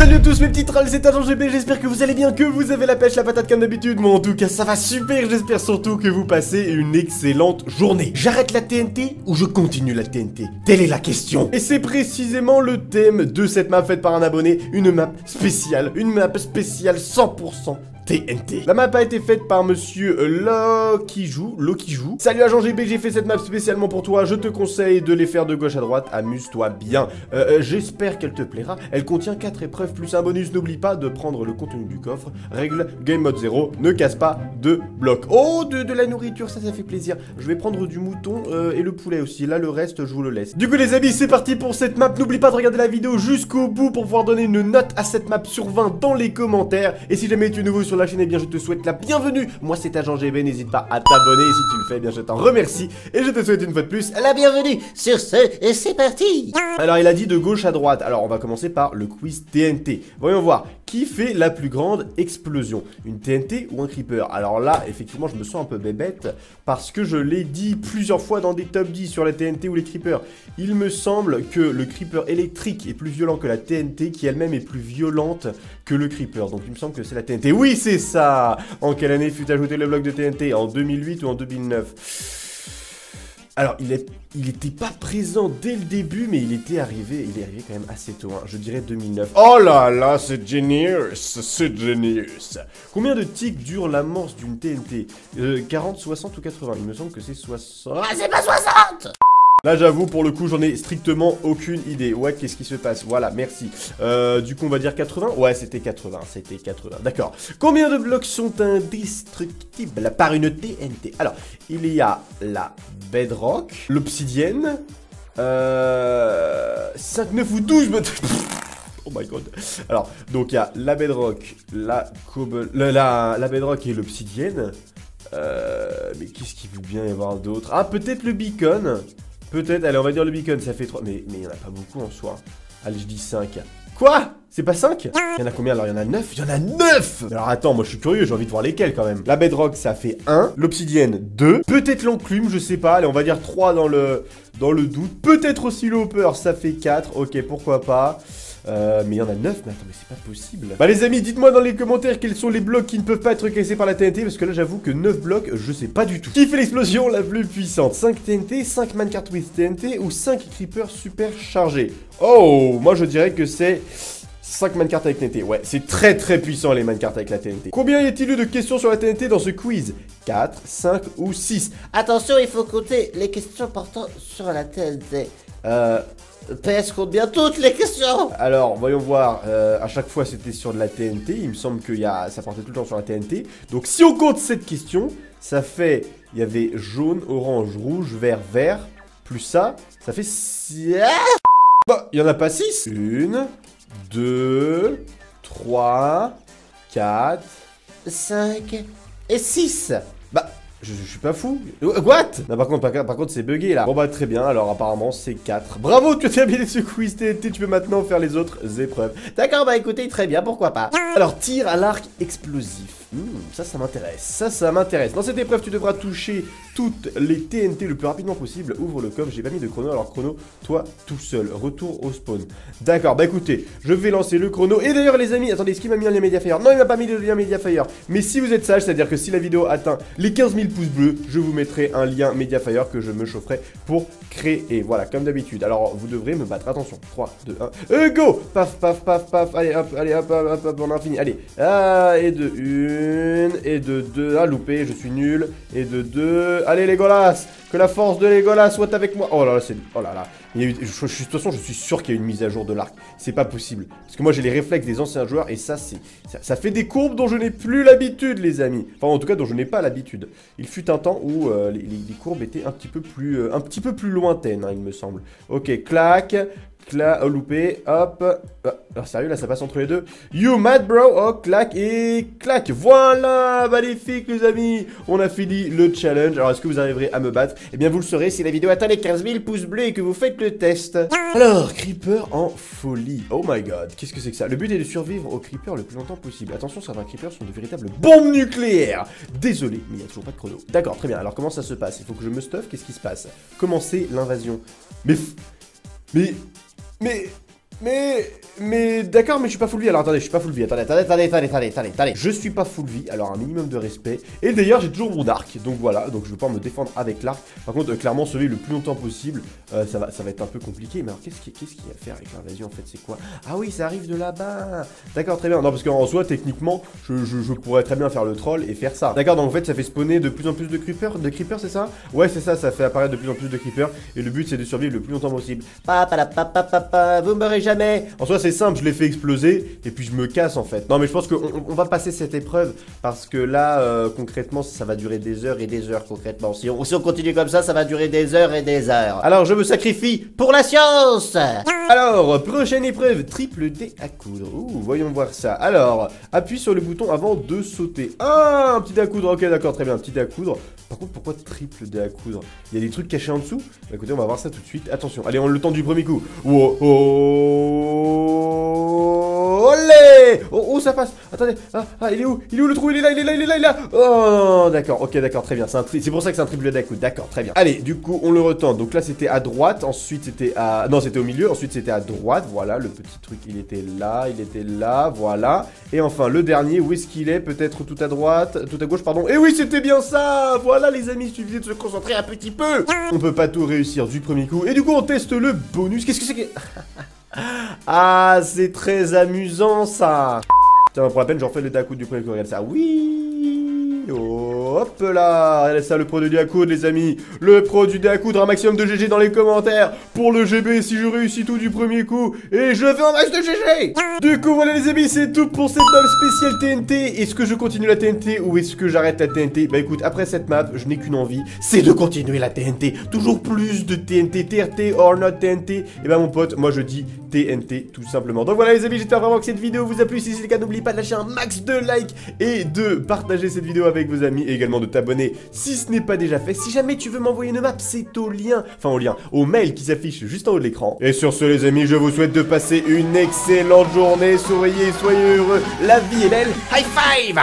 Salut à tous mes petits trolls, c'est AgentGB, j'espère que vous allez bien, que vous avez la pêche, la patate comme d'habitude. Moi en tout cas ça va super, j'espère surtout que vous passez une excellente journée. J'arrête la TNT ou je continue la TNT? Telle est la question. Et c'est précisément le thème de cette map faite par un abonné, une map spéciale 100% TNT. La map a été faite par monsieur Lokijou. Salut AgentGB, j'ai fait cette map spécialement pour toi. Je te conseille de les faire de gauche à droite. Amuse-toi bien. J'espère qu'elle te plaira. Elle contient 4 épreuves plus un bonus. N'oublie pas de prendre le contenu du coffre. Règle, game mode 0. Ne casse pas de blocs. Oh, de la nourriture, ça fait plaisir. Je vais prendre du mouton et le poulet aussi. Là, le reste, je vous le laisse. Du coup, les amis, c'est parti pour cette map. N'oublie pas de regarder la vidéo jusqu'au bout pour pouvoir donner une note à cette map sur 20 dans les commentaires. Et si jamais tu es nouveau sur la chaîne, eh bien je te souhaite la bienvenue. Moi c'est AgentGB, n'hésite pas à t'abonner. Si tu le fais, eh bien je t'en remercie. Et je te souhaite une fois de plus la bienvenue. Sur ce, et c'est parti. Alors il a dit de gauche à droite. Alors on va commencer par le quiz TNT. Voyons voir, qui fait la plus grande explosion? Une TNT ou un creeper? Alors là, effectivement, je me sens un peu bébête parce que je l'ai dit plusieurs fois dans des top 10 sur la TNT ou les creepers. Il me semble que le creeper électrique est plus violent que la TNT, qui elle-même est plus violente que le creeper. Donc il me semble que c'est la TNT. Oui, c'est ça. En quelle année fut ajouté le bloc de TNT? En 2008 ou en 2009? Alors, il était pas présent dès le début, mais il est arrivé quand même assez tôt, hein. Je dirais 2009. Oh là là, c'est genius, c'est genius. Combien de ticks dure l'amorce d'une TNT? 40, 60 ou 80? Il me semble que c'est 60. Ah, c'est pas 60! Là j'avoue pour le coup j'en ai strictement aucune idée. Ouais, qu'est-ce qui se passe? Voilà, merci. Du coup on va dire 80. Ouais, c'était 80, d'accord. Combien de blocs sont indestructibles par une TNT? Alors, il y a la bedrock, l'obsidienne, 5, 9 ou 12. Oh my god. Alors, donc il y a la bedrock, la bedrock et l'obsidienne. Mais qu'est-ce qu'il veut bien y avoir d'autre? Ah, peut-être le beacon. Peut-être, allez, on va dire le beacon, ça fait 3. Mais il n'y en a pas beaucoup en soi. Allez, je dis 5. Quoi? C'est pas 5? Il y en a combien alors? Il y en a 9? Il y en a 9! Alors attends, moi je suis curieux, j'ai envie de voir lesquels quand même. La bedrock, ça fait 1. L'obsidienne, 2. Peut-être l'enclume, je sais pas. Allez, on va dire 3 dans le doute. Peut-être aussi le hopper, ça fait 4. Ok, pourquoi pas. Mais il y en a 9, mais attends, mais c'est pas possible. Bah les amis, dites-moi dans les commentaires quels sont les blocs qui ne peuvent pas être cassés par la TNT, parce que là j'avoue que 9 blocs, je sais pas du tout. Qui fait l'explosion la plus puissante? 5 TNT, 5 minecart with TNT ou 5 creepers super chargés? Oh, moi je dirais que c'est 5 minecart avec TNT. Ouais, c'est très puissant les minecart avec la TNT. Combien y a-t-il eu de questions sur la TNT dans ce quiz? 4, 5 ou 6? Attention, il faut compter les questions portant sur la TNT. PS compte bien toutes les questions. Alors, voyons voir, à chaque fois c'était sur de la TNT, il me semble que ça partait tout le temps sur la TNT. Donc si on compte cette question, ça fait, il y avait jaune, orange, rouge, vert, plus ça fait 6... Bah, il y en a pas 6. 1, 2, 3, 4, 5 et 6. Bah... Je suis pas fou. What? Non, par contre c'est bugué là. Bon bah très bien, alors apparemment c'est 4. Bravo, tu as terminé ce quiz TNT, tu peux maintenant faire les autres épreuves. D'accord, bah écoutez, très bien, pourquoi pas. Alors, tir à l'arc explosif. Ça m'intéresse. Ça m'intéresse. Dans cette épreuve, tu devras toucher toutes les TNT le plus rapidement possible. Ouvre le coffre, j'ai pas mis de chrono, alors chrono, toi tout seul. Retour au spawn. D'accord, bah écoutez, je vais lancer le chrono. Et d'ailleurs les amis, attendez, est-ce qu'il m'a mis un lien Mediafire? Non, il m'a pas mis le lien Mediafire. Mais si vous êtes sage, c'est-à-dire que si la vidéo atteint les 15 000 pouces bleus, je vous mettrai un lien Mediafire que je me chaufferai pour créer. Voilà, comme d'habitude. Alors, vous devrez me battre. Attention, 3, 2, 1. Go! Paf, paf, paf, paf. Allez, hop, on a fini. Allez. Ah, et de 1, et de 2. Ah, loupé, je suis nul. Et de 2. Allez, Legolas! Que la force de Legolas soit avec moi. Oh là là, c'est... Oh là là. Il y a eu... de toute façon, je suis sûr qu'il y a eu une mise à jour de l'arc. C'est pas possible. Parce que moi, j'ai les réflexes des anciens joueurs. Et ça, c'est... Ça fait des courbes dont je n'ai plus l'habitude, les amis. Enfin, en tout cas, dont je n'ai pas l'habitude. Il fut un temps où les courbes étaient un petit peu plus lointaines, hein, il me semble. Ok, clac. Oh, loupé, hop. Alors sérieux, là ça passe entre les deux. You mad bro? Oh, clac et clac. Voilà, magnifique les amis. On a fini le challenge. Alors est-ce que vous arriverez à me battre? Eh bien vous le saurez si la vidéo atteint les 15 000 pouces bleus et que vous faites le test. Alors, creeper en folie. Oh my god, qu'est-ce que c'est que ça? Le but est de survivre au creeper le plus longtemps possible. Attention, certains creepers sont de véritables bombes nucléaires. Désolé, mais il n'y a toujours pas de chrono. D'accord, très bien. Alors comment ça se passe? Il faut que je me stuff. Qu'est-ce qui se passe? Commencer l'invasion. Mais Mais d'accord, mais je suis pas full vie. Alors attendez, je suis pas full vie. Attendez. Je suis pas full vie. Alors un minimum de respect. Et d'ailleurs, j'ai toujours mon arc. Donc voilà, donc je vais pouvoir me défendre avec l'arc. Par contre, clairement, sauver le plus longtemps possible. Ça va être un peu compliqué. Mais alors, qu'est-ce qu'il y a à faire avec l'invasion en fait? C'est quoi? Ah oui, ça arrive de là-bas. D'accord, très bien. Non, parce qu'en soi, techniquement, je pourrais très bien faire le troll et faire ça. D'accord, donc en fait, ça fait spawner de plus en plus de creepers. De creepers, c'est ça? Ouais, c'est ça. Ça fait apparaître de plus en plus de creepers. Et le but, c'est de survivre le plus longtemps possible. Vous meurrez jamais. En soi, c'est simple, je l'ai fait exploser et puis je me casse en fait. Non, mais je pense qu'on va passer cette épreuve parce que là, concrètement, ça va durer des heures et des heures concrètement. Si on continue comme ça va durer des heures et des heures. Alors, je me sacrifie pour la science. Alors, prochaine épreuve, triple dé à coudre. Ouh, voyons voir ça. Alors, appuie sur le bouton avant de sauter. Ah, un petit dé à coudre. Ok, d'accord, très bien, un petit dé à coudre. Par contre, pourquoi triple dé à coudre? Il y a des trucs cachés en dessous? Bah, écoutez, on va voir ça tout de suite. Attention, allez, on le temps du premier coup. Wow, oh, olé! Oh, ça passe. Attendez. Ah, il est où? Il est où le trou? Il est là. Oh, d'accord. Ok, d'accord, très bien. C'est pour ça que c'est un triple dé à coudre. D'accord, très bien. Allez, du coup, on le retente. Donc là, c'était à droite. Ensuite, c'était à... Non, c'était au milieu. Ensuite, c'était à droite. Voilà, le petit truc, il était là. Voilà. Et enfin, le dernier, où est-ce qu'il est? Peut-être tout à droite, tout à gauche, pardon. Et oui, c'était bien ça. Voilà, les amis, il suffisait de se concentrer un petit peu. On peut pas tout réussir du premier coup. Et du coup, on teste le bonus. Qu'est-ce que c'est que... Ah, c'est très amusant, ça. Tiens, pour la peine, j'en fais le dé à coudre du premier coup. Regarde ça. Oui. Hop là. Regardez ça, le pro du dé à coudre, les amis. Le pro du dé à coudre, un maximum de GG dans les commentaires. Pour le GB, si je réussis tout du premier coup. Et je fais un max de GG. Du coup, voilà, les amis, c'est tout pour cette map spéciale TNT. Est-ce que je continue la TNT ou est-ce que j'arrête la TNT? Bah écoute, après cette map, je n'ai qu'une envie, c'est de continuer la TNT. Toujours plus de TNT, TRT or not TNT. Et bah mon pote, moi je dis TNT tout simplement. Donc voilà les amis, j'espère vraiment que cette vidéo vous a plu. Si c'est le cas, n'oubliez pas de lâcher un max de likes et de partager cette vidéo avec vos amis et également de t'abonner si ce n'est pas déjà fait. Si jamais tu veux m'envoyer une map, c'est au mail qui s'affiche juste en haut de l'écran. Et sur ce les amis, je vous souhaite de passer une excellente journée. Soyez heureux, la vie est belle. High five!